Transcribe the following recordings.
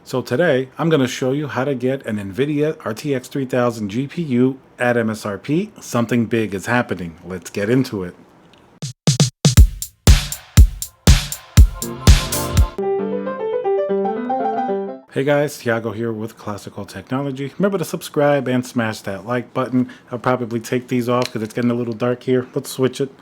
So today, I'm going to show you how to get an NVIDIA RTX 3000 GPU at MSRP. Something big is happening. Let's get into it. Hey guys, Thiago here with Classical Technology. Remember to subscribe and smash that like button. I'll probably take these off because it's getting a little dark here. Let's switch it.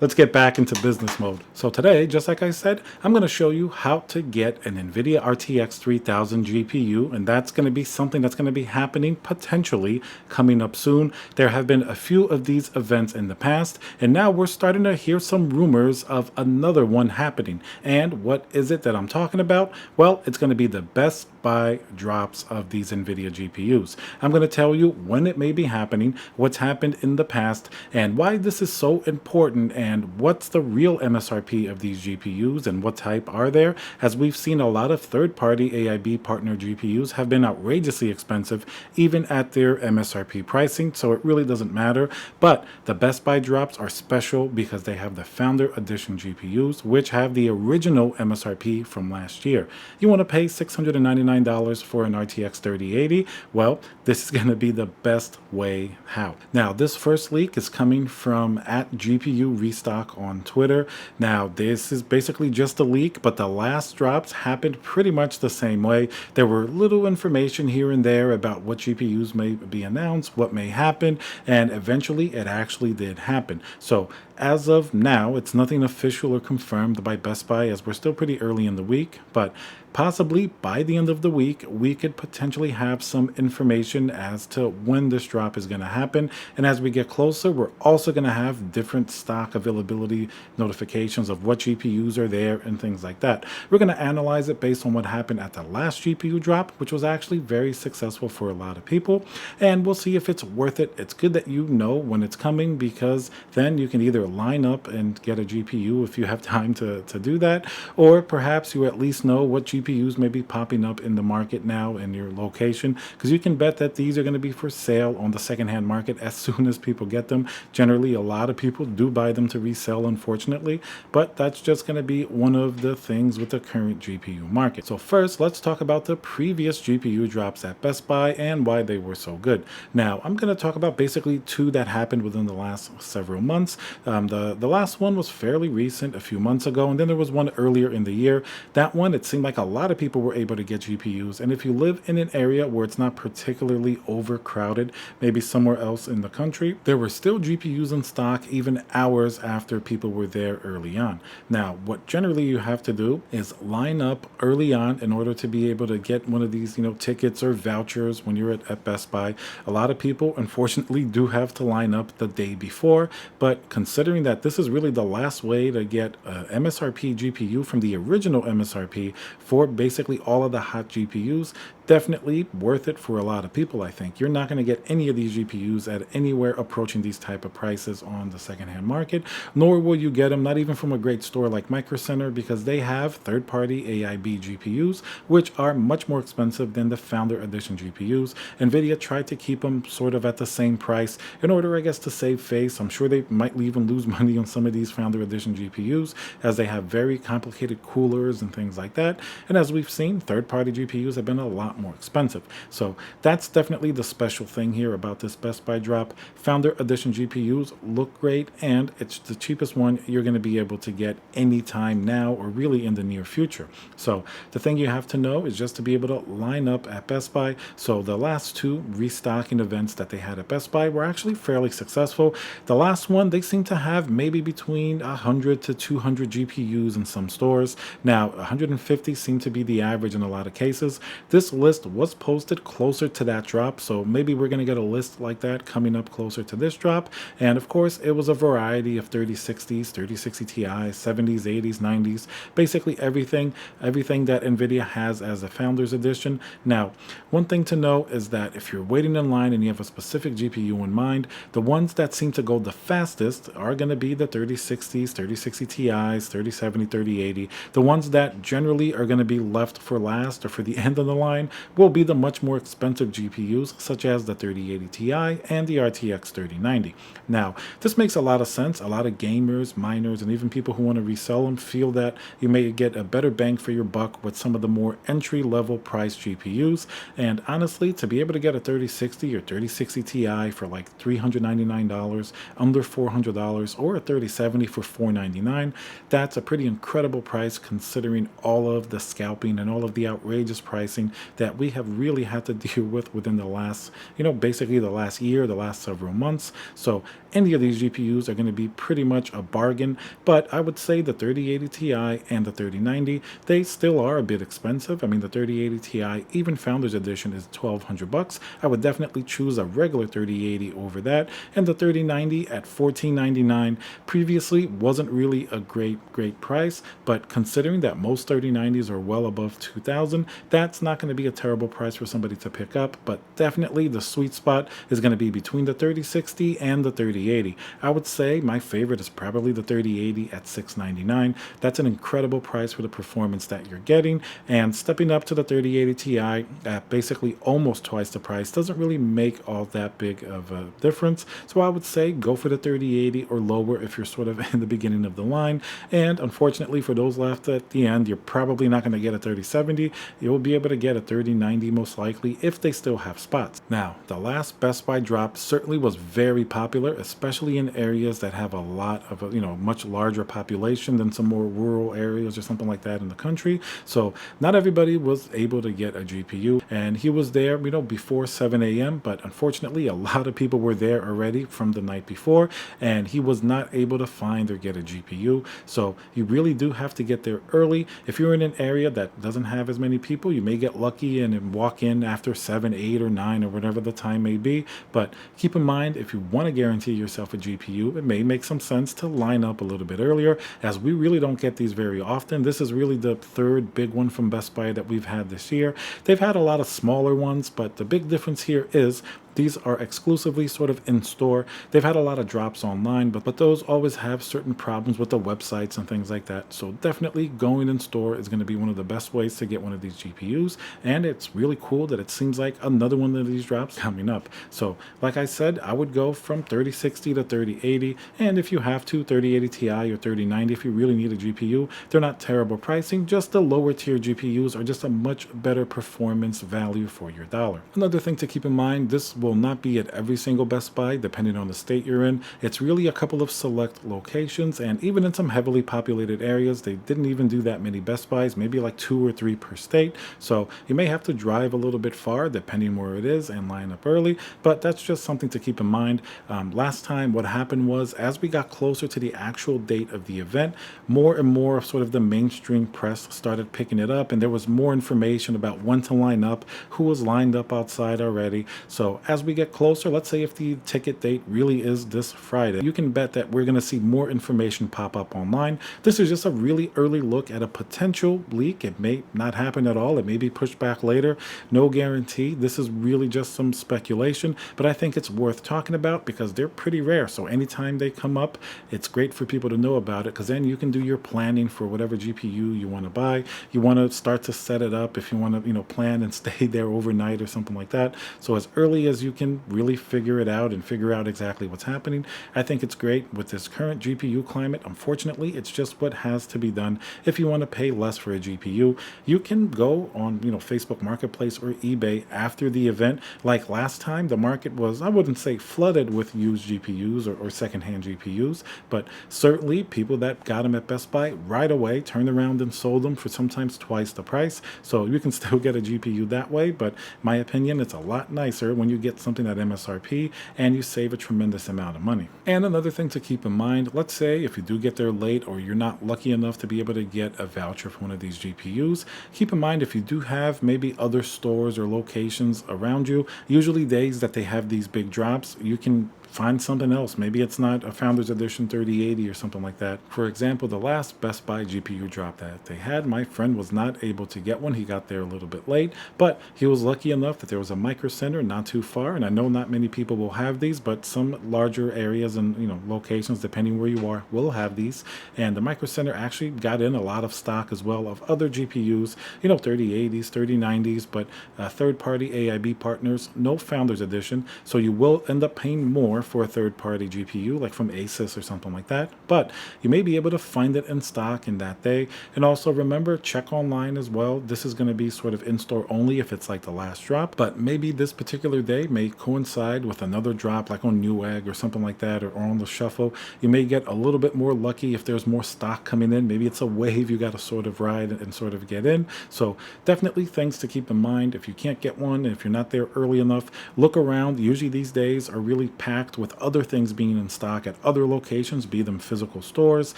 Let's get back into business mode. So today, just like I said, I'm going to show you how to get an NVIDIA RTX 3000 GPU, and that's going to be something that's going to be happening potentially coming up soon. There have been a few of these events in the past, and now we're starting to hear some rumors of another one happening. And what is it that I'm talking about? Well, it's going to be the Best Buy drops of these NVIDIA GPUs. I'm going to tell you when it may be happening, what's happened in the past, and why this is so important, and what's the real MSRP of these GPUs and what type are there, as we've seen a lot of third-party AIB partner GPUs have been outrageously expensive even at their MSRP pricing, so it really doesn't matter. But the Best Buy drops are special because they have the Founder Edition GPUs, which have the original MSRP from last year. You want to pay $699 for an RTX 3080? Well, this is going to be the best way how. Now, this first leak is coming from @GPU Restock on Twitter. Now, this is basically just a leak, but the last drops happened pretty much the same way. There were little information here and there about what GPUs may be announced, what may happen, and eventually it actually did happen. So as of now, it's nothing official or confirmed by Best Buy, as we're still pretty early in the week, but possibly by the end of the week, we could potentially have some information as to when this drop is going to happen. And as we get closer, we're also going to have different stock availability notifications of what GPUs are there and things like that. We're going to analyze it based on what happened at the last GPU drop, which was actually very successful for a lot of people. And we'll see if it's worth it. It's good that you know when it's coming, because then you can either line up and get a GPU if you have time to do that, or perhaps you at least know what GPUs may be popping up in the market now in your location, because you can bet that these are going to be for sale on the secondhand market as soon as people get them. Generally, a lot of people do buy them to resell, unfortunately, but that's just going to be one of the things with the current GPU market. So first, let's talk about the previous GPU drops at Best Buy and why they were so good. Now, I'm going to talk about basically two that happened within the last several months. The last one was fairly recent, a few months ago, and then there was one earlier in the year. That one, it seemed like a lot of people were able to get GPUs, and if you live in an area where it's not particularly overcrowded, maybe somewhere else in the country, there were still GPUs in stock even hours after people were there early on. Now, what generally you have to do is line up early on in order to be able to get one of these, tickets or vouchers when you're at Best Buy. A lot of people, unfortunately, do have to line up the day before, but considering that this is really the last way to get a MSRP GPU from the original MSRP for basically all of the hot GPUs, definitely worth it for a lot of people. I think you're not going to get any of these GPUs at anywhere approaching these type of prices on the secondhand market, nor will you get them, not even from a great store like Micro Center, because they have third-party AIB GPUs, which are much more expensive than the Founder Edition GPUs. NVIDIA tried to keep them sort of at the same price in order, I guess, to save face. I'm sure they might even lose money on some of these Founder Edition GPUs, as they have very complicated coolers and things like that. And as we've seen, third-party GPUs have been a lot more expensive. So that's definitely the special thing here about this Best Buy drop. Founder Edition GPUs look great, and it's the cheapest one you're going to be able to get anytime now, or really in the near future. So the thing you have to know is just to be able to line up at Best Buy. So the last two restocking events that they had at Best Buy were actually fairly successful. The last one, they seem to have maybe between 100 to 200 GPUs in some stores. Now, 150 seem to be the average in a lot of cases. This list was posted closer to that drop, so maybe we're going to get a list like that coming up closer to this drop. And of course, it was a variety of 3060s, 3060 Ti, 70s, 80s, 90s, basically everything that NVIDIA has as a Founders Edition. Now, one thing to know is that if you're waiting in line and you have a specific GPU in mind, the ones that seem to go the fastest are going to be the 3060s, 3060 Ti's, 3070, 3080. The ones that generally are going to be left for last or for the end of the line will be the much more expensive GPUs, such as the 3080 Ti and the RTX 3090. Now, this makes a lot of sense. A lot of gamers, miners, and even people who want to resell them feel that you may get a better bang for your buck with some of the more entry-level price GPUs. And honestly, to be able to get a 3060 or 3060 Ti for like $399, under $400, or a 3070 for $499, that's a pretty incredible price considering all of the scalping and all of the outrageous pricing that we have really had to deal with within the last, basically the last year, the last several months. So any of these GPUs are going to be pretty much a bargain, but I would say the 3080 Ti and the 3090, they still are a bit expensive. I mean, the 3080 Ti, even Founders Edition, is $1,200. I would definitely choose a regular 3080 over that, and the 3090 at $1,499 previously wasn't really a great price, but considering that most 3090s are well above $2,000, that's not going to be a terrible price for somebody to pick up. But definitely the sweet spot is going to be between the 3060 and the 3080. I would say my favorite is probably the 3080 at $699. That's an incredible price for the performance that you're getting, and stepping up to the 3080 Ti at basically almost twice the price doesn't really make all that big of a difference. So I would say go for the 3080 or lower if you're sort of in the beginning of the line. And unfortunately for those left at the end, you're probably not going to get a 3070. You'll be able to get a 3090 most likely if they still have spots. Now, the last Best Buy drop certainly was very popular, especially in areas that have a lot of a much larger population than some more rural areas or something like that in the country. So not everybody was able to get a GPU, and he was there before 7 a.m. but unfortunately a lot of people were there already from the night before, and he was not able to find or get a GPU. So you really do have to get there early. If you're in an area that doesn't have as many people, you may get lucky and walk in after 7, 8, or 9, or whatever the time may be. But keep in mind, if you want to guarantee yourself a GPU, it may make some sense to line up a little bit earlier, as we really don't get these very often. This is really the third big one from Best Buy that we've had this year. They've had a lot of smaller ones, but the big difference here is these are exclusively sort of in store. They've had a lot of drops online, but those always have certain problems with the websites and things like that. So definitely going in store is going to be one of the best ways to get one of these GPUs. And it's really cool that it seems like another one of these drops coming up. So like I said, I would go from 3060 to 3080. And if you have to, 3080 Ti or 3090, if you really need a GPU, they're not terrible pricing. Just the lower tier GPUs are just a much better performance value for your dollar. Another thing to keep in mind, this will not be at every single Best Buy depending on the state you're in. It's really a couple of select locations, and even in some heavily populated areas, they didn't even do that many Best Buys, maybe like 2 or 3 per state. So you may have to drive a little bit far depending where it is and line up early, but that's just something to keep in mind. Last time what happened was, as we got closer to the actual date of the event, more and more of sort of the mainstream press started picking it up, and there was more information about when to line up, who was lined up outside already. So as we get closer, let's say if the ticket date really is this Friday, you can bet that we're going to see more information pop up online. This is just a really early look at a potential leak. It may not happen at all. It may be pushed back later. No guarantee. This is really just some speculation, but I think it's worth talking about because they're pretty rare. So anytime they come up, it's great for people to know about it, because then you can do your planning for whatever GPU you want to buy. You want to start to set it up if you want to, plan and stay there overnight or something like that. So as early as you can really figure it out and figure out exactly what's happening, I think it's great with this current GPU climate. Unfortunately, it's just what has to be done. If you want to pay less for a GPU, you can go on, Facebook Marketplace or eBay after the event. Like last time, the market was, I wouldn't say flooded with used GPUs or secondhand GPUs, but certainly people that got them at Best Buy right away turned around and sold them for sometimes twice the price. So you can still get a GPU that way, but in my opinion, it's a lot nicer when you get something at MSRP and you save a tremendous amount of money. And another thing to keep in mind, let's say if you do get there late or you're not lucky enough to be able to get a voucher for one of these GPUs, keep in mind if you do have maybe other stores or locations around you, usually days that they have these big drops, you can find something else. Maybe it's not a Founders Edition 3080 or something like that. For example, the last Best Buy GPU drop that they had, my friend was not able to get one. He got there a little bit late, but he was lucky enough that there was a Micro Center not too far. And I know not many people will have these, but some larger areas and locations, depending where you are, will have these. And the Micro Center actually got in a lot of stock as well of other GPUs, 3080s, 3090s, but third-party AIB partners, no Founders Edition. So you will end up paying more for a third-party GPU, like from Asus or something like that. But you may be able to find it in stock in that day. And also remember, check online as well. This is going to be sort of in-store only if it's like the last drop. But maybe this particular day may coincide with another drop, like on Newegg or something like that, or on the Shuffle. You may get a little bit more lucky if there's more stock coming in. Maybe it's a wave you got to sort of ride and sort of get in. So definitely things to keep in mind. If you can't get one, if you're not there early enough, look around. Usually these days are really packed with other things being in stock at other locations, be them physical stores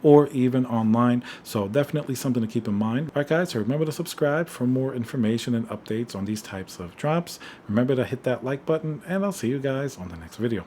or even online. So definitely something to keep in mind. All right, guys, so remember to subscribe for more information and updates on these types of drops. Remember to hit that like button, and I'll see you guys on the next video.